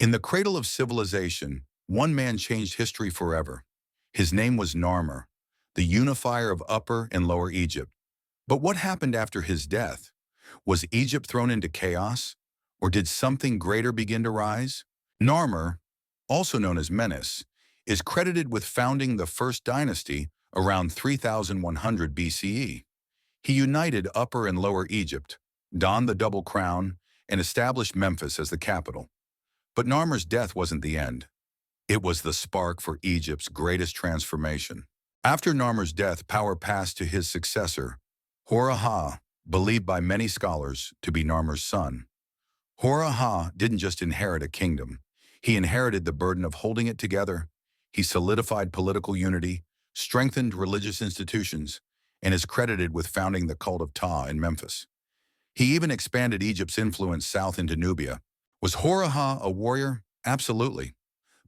In the cradle of civilization, one man changed history forever. His name was Narmer, the unifier of Upper and Lower Egypt. But what happened after his death? Was Egypt thrown into chaos? Or did something greater begin to rise? Narmer, also known as Menes, is credited with founding the first dynasty around 3100 BCE. He united Upper and Lower Egypt, donned the double crown, and established Memphis as the capital. But Narmer's death wasn't the end. It was the spark for Egypt's greatest transformation. After Narmer's death, power passed to his successor, Hor-Aha, believed by many scholars to be Narmer's son. Hor-Aha didn't just inherit a kingdom. He inherited the burden of holding it together. He solidified political unity, strengthened religious institutions, and is credited with founding the cult of Ptah in Memphis. He even expanded Egypt's influence south into Nubia. Was Hor-Aha a warrior? Absolutely.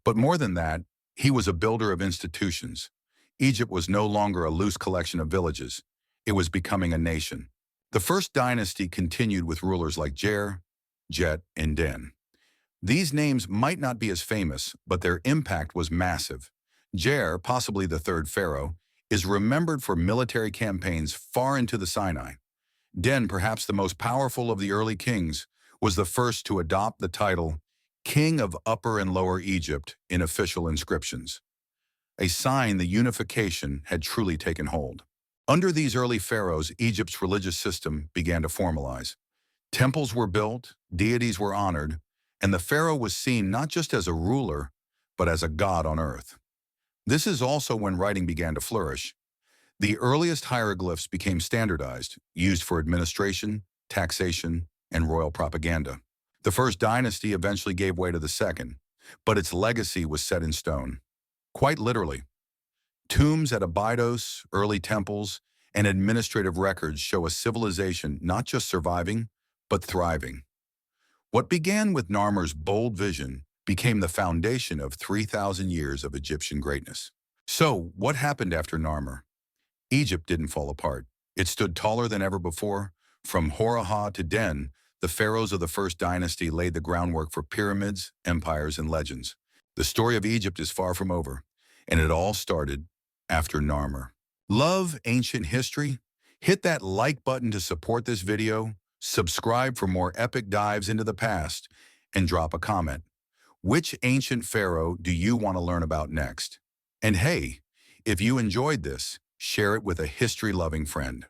But more than that, he was a builder of institutions. Egypt was no longer a loose collection of villages. It was becoming a nation. The first dynasty continued with rulers like Jer, Jet, and Den. These names might not be as famous, but their impact was massive. Jer, possibly the third pharaoh, is remembered for military campaigns far into the Sinai. Den, perhaps the most powerful of the early kings, was the first to adopt the title King of Upper and Lower Egypt in official inscriptions, a sign the unification had truly taken hold. Under these early pharaohs, Egypt's religious system began to formalize. Temples were built, deities were honored, and the pharaoh was seen not just as a ruler, but as a god on earth. This is also when writing began to flourish. The earliest hieroglyphs became standardized, used for administration, taxation, and royal propaganda. The first dynasty eventually gave way to the second, but its legacy was set in stone. Quite literally. Tombs at Abydos, early temples, and administrative records show a civilization not just surviving, but thriving. What began with Narmer's bold vision became the foundation of 3,000 years of Egyptian greatness. So, what happened after Narmer? Egypt didn't fall apart. It stood taller than ever before. From Hor-Aha to Den, the pharaohs of the first dynasty laid the groundwork for pyramids, empires, and legends. The story of Egypt is far from over, and it all started after Narmer. Love ancient history? Hit that like button to support this video, subscribe for more epic dives into the past, and drop a comment. Which ancient pharaoh do you want to learn about next? And hey, if you enjoyed this, share it with a history-loving friend.